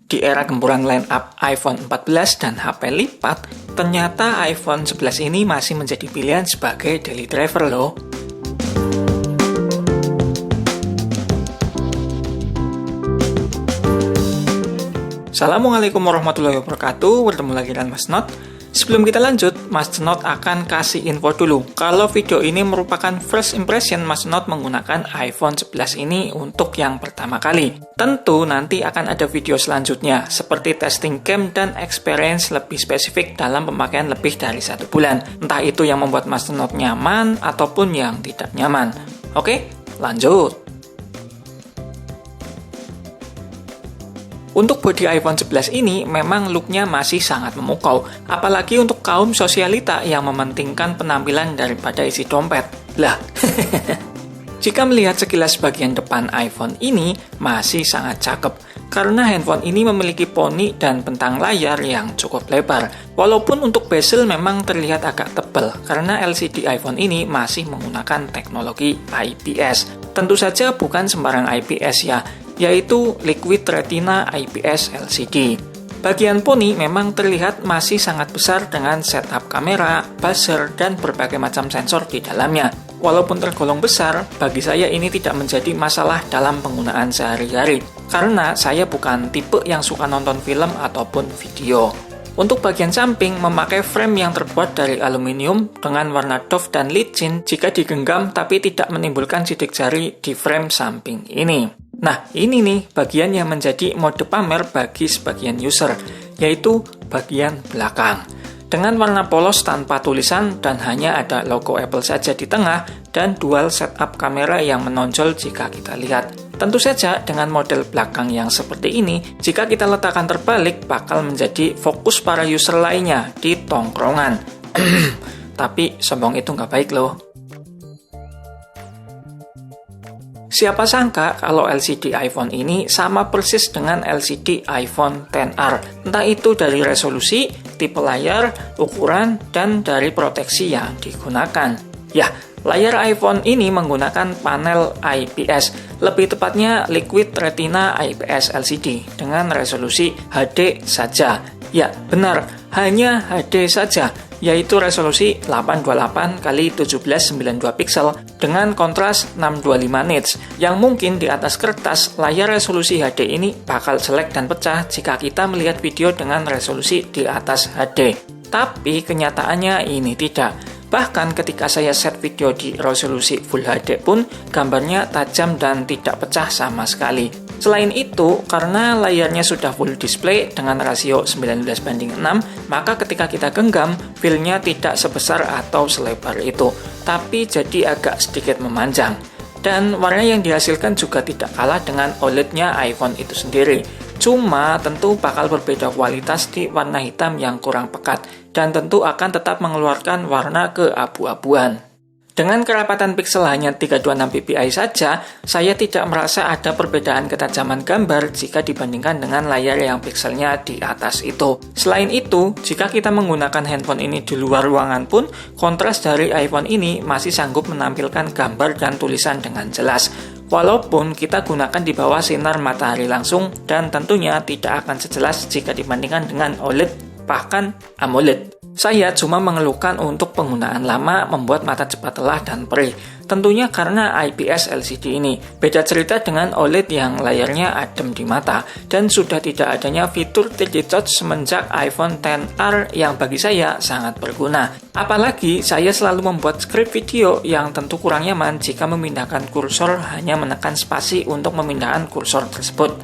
Di era gempuran line-up iPhone 14 dan HP lipat, ternyata iPhone 11 ini masih menjadi pilihan sebagai daily driver loh. Assalamualaikum warahmatullahi wabarakatuh, bertemu lagi dengan Mas Not. Sebelum kita lanjut, Mas Not akan kasih info dulu. Kalau video ini merupakan first impression Mas Not menggunakan iPhone 11 ini untuk yang pertama kali. Tentu nanti akan ada video selanjutnya, seperti testing cam dan experience lebih spesifik dalam pemakaian lebih dari 1 bulan. Entah itu yang membuat Mas Not nyaman, ataupun yang tidak nyaman. Oke, lanjut. Untuk bodi iPhone 11 ini memang looknya masih sangat memukau, apalagi untuk kaum sosialita yang mementingkan penampilan daripada isi dompet. Lah, jika melihat sekilas bagian depan iPhone ini masih sangat cakep, karena handphone ini memiliki poni dan bentang layar yang cukup lebar. Walaupun untuk bezel memang terlihat agak tebal, karena LCD iPhone ini masih menggunakan teknologi IPS. Tentu saja bukan sembarang IPS ya, yaitu Liquid Retina IPS LCD. Bagian poni memang terlihat masih sangat besar dengan setup kamera, buzzer, dan berbagai macam sensor di dalamnya. Walaupun tergolong besar, bagi saya ini tidak menjadi masalah dalam penggunaan sehari-hari, karena saya bukan tipe yang suka nonton film ataupun video. Untuk bagian samping, memakai frame yang terbuat dari aluminium dengan warna doff dan licin jika digenggam tapi tidak menimbulkan sidik jari di frame samping ini. Nah, ini nih bagian yang menjadi mode pamer bagi sebagian user, yaitu bagian belakang. Dengan warna polos tanpa tulisan dan hanya ada logo Apple saja di tengah dan dual setup kamera yang menonjol jika kita lihat. Tentu saja dengan model belakang yang seperti ini, jika kita letakkan terbalik bakal menjadi fokus para user lainnya di tongkrongan. Tapi sombong itu nggak baik loh. Siapa sangka kalau LCD iPhone ini sama persis dengan LCD iPhone XR. Entah itu dari resolusi, tipe layar, ukuran, dan dari proteksi yang digunakan. Ya, layar iPhone ini menggunakan panel IPS, lebih tepatnya Liquid Retina IPS LCD dengan resolusi HD saja. Ya, benar, hanya HD saja, yaitu resolusi 828x1792 pixel dengan kontras 625 nits, yang mungkin di atas kertas layar resolusi HD ini bakal jelek dan pecah jika kita melihat video dengan resolusi di atas HD. Tapi kenyataannya ini tidak. Bahkan ketika saya set video di resolusi Full HD pun, gambarnya tajam dan tidak pecah sama sekali. Selain itu, karena layarnya sudah full display dengan rasio 19:6, maka ketika kita genggam, feel-nya tidak sebesar atau selebar itu, tapi jadi agak sedikit memanjang. Dan warna yang dihasilkan juga tidak kalah dengan OLED-nya iPhone itu sendiri. Cuma tentu bakal berbeda kualitas di warna hitam yang kurang pekat, dan tentu akan tetap mengeluarkan warna keabu-abuan. Dengan kerapatan pixel hanya 326 ppi saja, saya tidak merasa ada perbedaan ketajaman gambar jika dibandingkan dengan layar yang pixelnya di atas itu. Selain itu, jika kita menggunakan handphone ini di luar ruangan pun, kontras dari iPhone ini masih sanggup menampilkan gambar dan tulisan dengan jelas. Walaupun kita gunakan di bawah sinar matahari langsung dan tentunya tidak akan sejelas jika dibandingkan dengan OLED, bahkan AMOLED. Saya cuma mengeluhkan untuk penggunaan lama membuat mata cepat lelah dan perih. Tentunya karena IPS LCD ini. Beda cerita dengan OLED yang layarnya adem di mata. Dan sudah tidak adanya fitur 3D Touch semenjak iPhone XR yang bagi saya sangat berguna. Apalagi saya selalu membuat script video yang tentu kurang nyaman jika memindahkan kursor hanya menekan spasi untuk memindahkan kursor tersebut.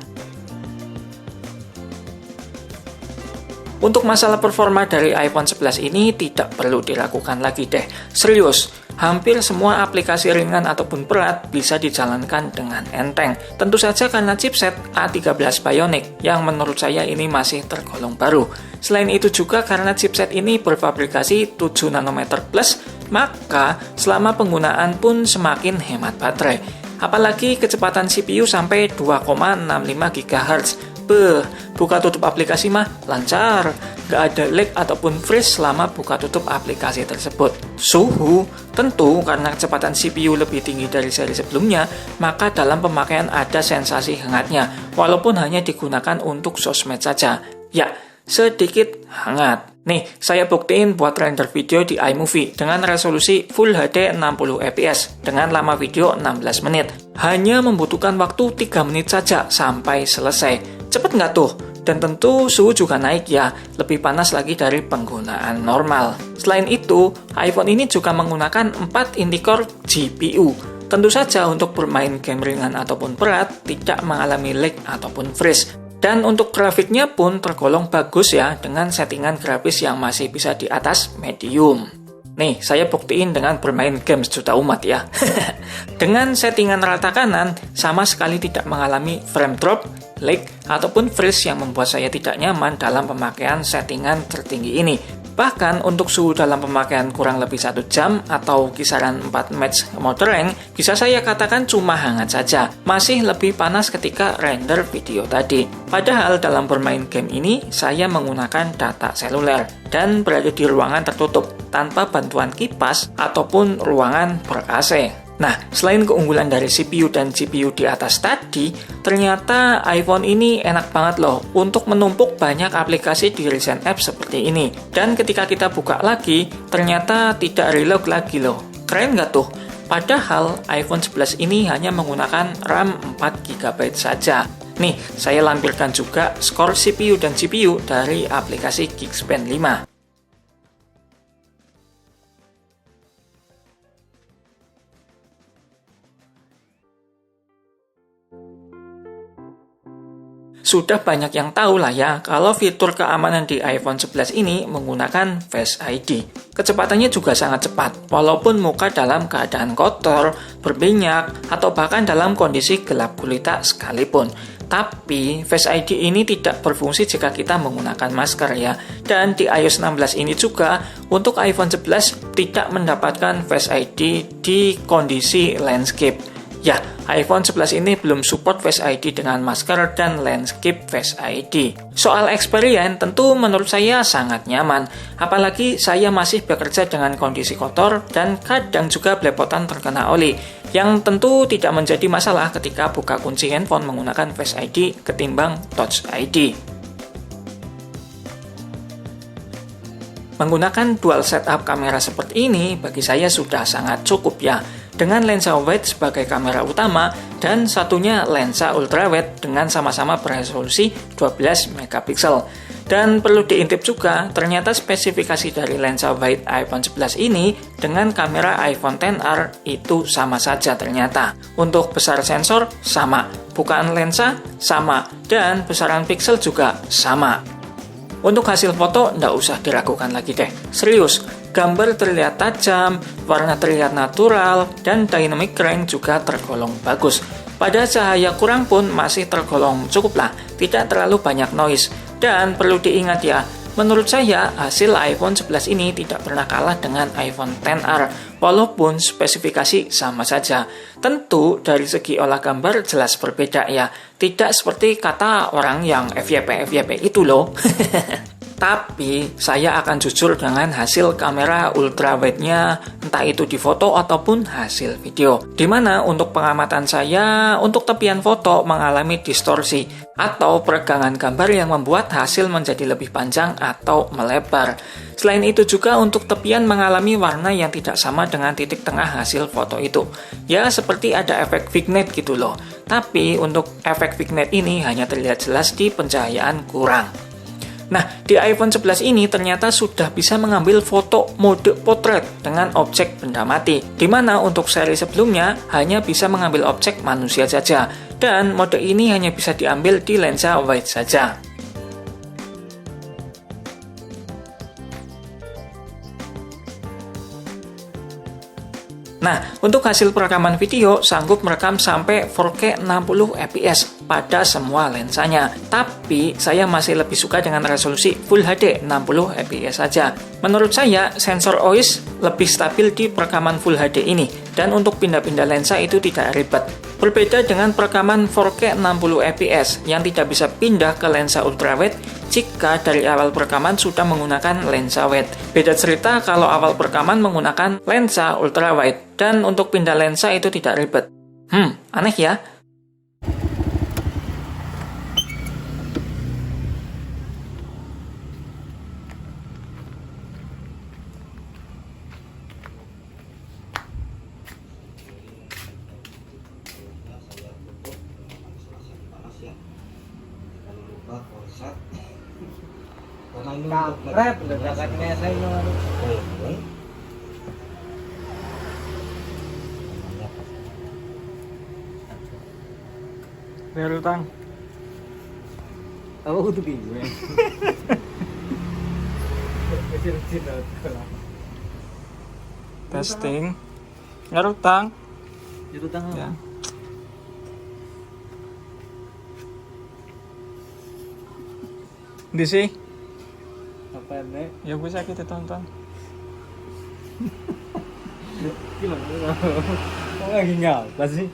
Untuk masalah performa dari iPhone 11 ini tidak perlu diragukan lagi deh. Serius, hampir semua aplikasi ringan ataupun berat bisa dijalankan dengan enteng. Tentu saja karena chipset A13 Bionic yang menurut saya ini masih tergolong baru. Selain itu juga karena chipset ini berfabrikasi 7 nanometer plus, maka selama penggunaan pun semakin hemat baterai. Apalagi kecepatan CPU sampai 2,65 GHz. buka tutup aplikasi mah lancar, nggak ada lag ataupun freeze selama buka tutup aplikasi tersebut. Suhu, tentu karena kecepatan CPU lebih tinggi dari seri sebelumnya, maka dalam pemakaian ada sensasi hangatnya, walaupun hanya digunakan untuk sosmed saja. Ya, sedikit hangat. Nih, saya buktiin buat render video di iMovie dengan resolusi Full HD 60 fps dengan lama video 16 menit. Hanya membutuhkan waktu 3 menit saja sampai selesai. Cepet nggak tuh? Dan tentu suhu juga naik ya, lebih panas lagi dari penggunaan normal. Selain itu, iPhone ini juga menggunakan 4 inti-core GPU. Tentu saja untuk bermain game ringan ataupun berat, tidak mengalami lag ataupun freeze. Dan untuk grafiknya pun tergolong bagus ya, dengan settingan grafis yang masih bisa di atas medium. Nih, saya buktiin dengan bermain games juta umat ya. Dengan settingan rata kanan, sama sekali tidak mengalami frame drop, lag, ataupun freeze yang membuat saya tidak nyaman dalam pemakaian settingan tertinggi ini. Bahkan untuk suhu dalam pemakaian kurang lebih 1 jam atau kisaran 4 match mode rank, bisa saya katakan cuma hangat saja. Masih lebih panas ketika render video tadi. Padahal dalam bermain game ini, saya menggunakan data seluler dan berada di ruangan tertutup tanpa bantuan kipas ataupun ruangan ber-AC. Nah, selain keunggulan dari CPU dan GPU di atas tadi, ternyata iPhone ini enak banget loh untuk menumpuk banyak aplikasi di recent app seperti ini. Dan ketika kita buka lagi, ternyata tidak reload lagi loh. Keren nggak tuh? Padahal iPhone 11 ini hanya menggunakan RAM 4GB saja. Nih, saya lampirkan juga skor CPU dan GPU dari aplikasi Geekbench 5. Sudah banyak yang tahu lah ya, kalau fitur keamanan di iPhone 11 ini menggunakan Face ID. Kecepatannya juga sangat cepat, walaupun muka dalam keadaan kotor, berminyak, atau bahkan dalam kondisi gelap gulita sekalipun. Tapi, Face ID ini tidak berfungsi jika kita menggunakan masker ya. Dan di iOS 16 ini juga, untuk iPhone 11 tidak mendapatkan Face ID di kondisi landscape. Ya, iPhone 11 ini belum support Face ID dengan masker dan landscape Face ID. Soal experience, tentu menurut saya sangat nyaman. Apalagi saya masih bekerja dengan kondisi kotor dan kadang juga belepotan terkena oli, yang tentu tidak menjadi masalah ketika buka kunci handphone menggunakan Face ID ketimbang Touch ID. Menggunakan dual setup kamera seperti ini bagi saya sudah sangat cukup ya. Dengan lensa wide sebagai kamera utama dan satunya lensa ultrawide dengan sama-sama beresolusi 12 megapiksel. Dan perlu diintip juga, ternyata spesifikasi dari lensa wide iPhone 11 ini dengan kamera iPhone XR itu sama saja ternyata. Untuk besar sensor sama, bukaan lensa sama, dan besaran piksel juga sama. Untuk hasil foto, nggak usah diragukan lagi deh. Serius, gambar terlihat tajam, warna terlihat natural, dan dynamic range juga tergolong bagus. Pada cahaya kurang pun masih tergolong cukup lah, tidak terlalu banyak noise. Dan perlu diingat ya, menurut saya hasil iPhone 11 ini tidak pernah kalah dengan iPhone XR, walaupun spesifikasi sama saja. Tentu dari segi olah gambar jelas berbeda ya, tidak seperti kata orang yang FYP itu loh. Tapi saya akan jujur dengan hasil kamera ultrawide-nya, entah itu di foto ataupun hasil video. Dimana untuk pengamatan saya, untuk tepian foto mengalami distorsi atau peregangan gambar yang membuat hasil menjadi lebih panjang atau melebar. Selain itu juga untuk tepian mengalami warna yang tidak sama dengan titik tengah hasil foto itu. Ya seperti ada efek vignette gitu loh. Tapi untuk efek vignette ini hanya terlihat jelas di pencahayaan kurang. Nah, di iPhone 11 ini ternyata sudah bisa mengambil foto mode potret dengan objek benda mati, di mana untuk seri sebelumnya hanya bisa mengambil objek manusia saja, dan mode ini hanya bisa diambil di lensa wide saja. Nah, untuk hasil perekaman video sanggup merekam sampai 4K 60 fps pada semua lensanya. Tapi, saya masih lebih suka dengan resolusi Full HD 60 fps saja. Menurut saya, sensor OIS lebih stabil di perekaman Full HD ini, dan untuk pindah-pindah lensa itu tidak ribet. Berbeda dengan perekaman 4K 60 fps yang tidak bisa pindah ke lensa ultrawide jika dari awal perekaman sudah menggunakan lensa wide. Beda cerita kalau awal perekaman menggunakan lensa ultrawide, dan untuk pindah lensa itu tidak ribet. Aneh ya? Kampret, ledakan mesai nomor. Baru tang. Aku tuh gue. Testing. Ngaruh tang. Itu tang Ya. Di sih. apa nih? Ya bisa kita tonton. Gimana? Kok lagi ngapa sih?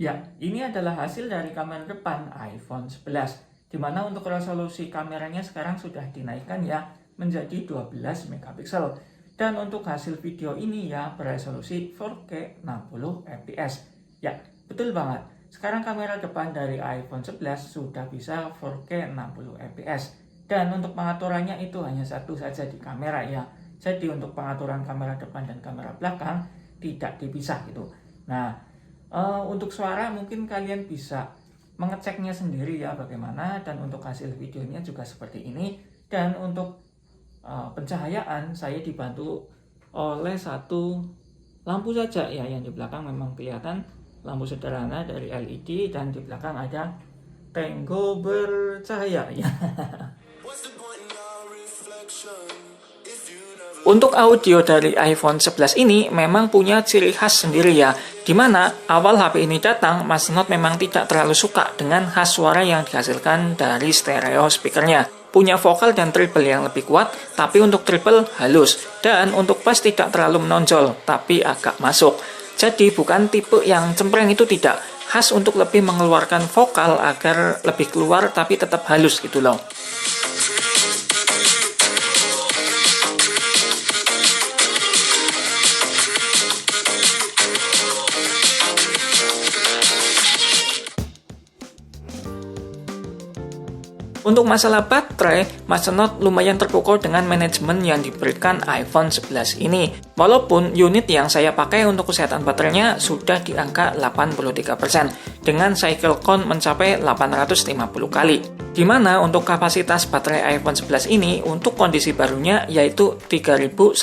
Ya, ini adalah hasil dari kamera depan iPhone 11, di mana untuk resolusi kameranya sekarang sudah dinaikkan ya menjadi 12 megapiksel. Dan untuk hasil video ini ya beresolusi 4K 60 fps. Ya, betul banget. Sekarang kamera depan dari iPhone 11 sudah bisa 4K 60 fps. Dan untuk pengaturannya itu hanya satu saja di kamera ya. Jadi untuk pengaturan kamera depan dan kamera belakang tidak dipisah gitu. Nah, untuk suara mungkin kalian bisa mengeceknya sendiri ya bagaimana, dan untuk hasil videonya juga seperti ini. Dan untuk pencahayaan saya dibantu oleh satu lampu saja ya, yang di belakang memang kelihatan lampu sederhana dari LED, dan di belakang ada tenggo bercahaya ya. Untuk audio dari iPhone 11 ini memang punya ciri khas sendiri ya, dimana awal HP ini datang, Mas Not memang tidak terlalu suka dengan khas suara yang dihasilkan dari stereo speakernya. Punya vokal dan treble yang lebih kuat, tapi untuk treble halus, dan untuk bass tidak terlalu menonjol, tapi agak masuk. Jadi bukan tipe yang cempreng, itu tidak, khas untuk lebih mengeluarkan vokal agar lebih keluar tapi tetap halus gitu loh. Untuk masalah baterai, Mas Not lumayan terpukau dengan manajemen yang diberikan iPhone 11 ini. Walaupun unit yang saya pakai untuk kesehatan baterainya sudah di angka 83%, dengan cycle count mencapai 850 kali. Dimana untuk kapasitas baterai iPhone 11 ini untuk kondisi barunya yaitu 3110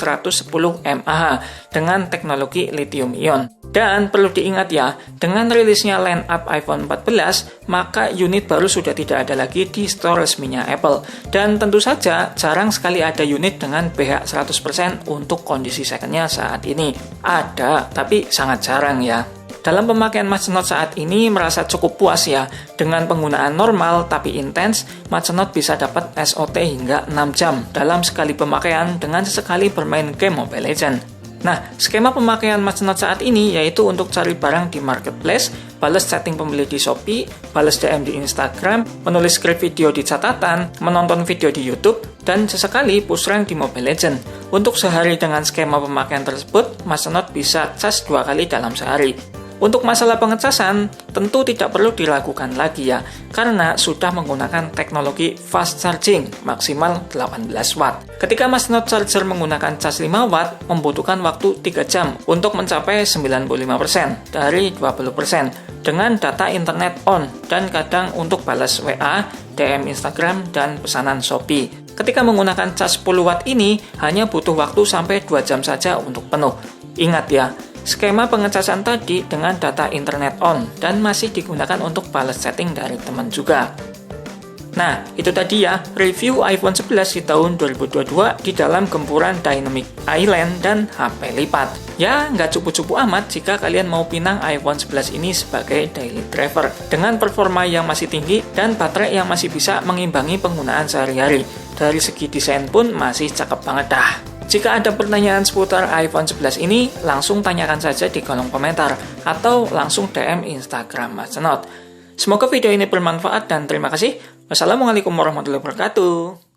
mAh dengan teknologi lithium ion. Dan perlu diingat ya, dengan rilisnya line up iPhone 14, maka unit baru sudah tidak ada lagi di store resminya Apple. Dan tentu saja jarang sekali ada unit dengan pH 100% untuk kondisi secondnya saat ini. Ada, tapi sangat jarang ya. Dalam pemakaian Mas Not saat ini merasa cukup puas ya. Dengan penggunaan normal tapi intens, Mas Not bisa dapat SOT hingga 6 jam dalam sekali pemakaian dengan sesekali bermain game Mobile Legends. Nah, skema pemakaian Mas Not saat ini yaitu untuk cari barang di marketplace, balas chatting pembeli di Shopee, balas DM di Instagram, menulis skrip video di catatan, menonton video di YouTube, dan sesekali push rank di Mobile Legends. Untuk sehari dengan skema pemakaian tersebut, Mas Not bisa cas 2 kali dalam sehari. Untuk masalah pengecasan, tentu tidak perlu diragukan lagi ya, karena sudah menggunakan teknologi fast charging maksimal 18 watt. Ketika Mas Not Charger menggunakan cas 5 watt, membutuhkan waktu 3 jam untuk mencapai 95% dari 20% dengan data internet on, dan kadang untuk balas WA, DM Instagram, dan pesanan Shopee. Ketika menggunakan cas 10 watt ini, hanya butuh waktu sampai 2 jam saja untuk penuh. Ingat ya, skema pengecasan tadi dengan data internet on dan masih digunakan untuk balas chatting dari teman juga. Nah, itu tadi ya review iPhone 11 di tahun 2022 di dalam gempuran Dynamic Island dan HP lipat. Ya, nggak cupu-cupu amat jika kalian mau pinang iPhone 11 ini sebagai daily driver dengan performa yang masih tinggi dan baterai yang masih bisa mengimbangi penggunaan sehari-hari. Dari segi desain pun masih cakep banget dah. Jika ada pertanyaan seputar iPhone 11 ini, langsung tanyakan saja di kolom komentar atau langsung DM Instagram Mas Cenot. Semoga video ini bermanfaat dan terima kasih. Wassalamualaikum warahmatullahi wabarakatuh.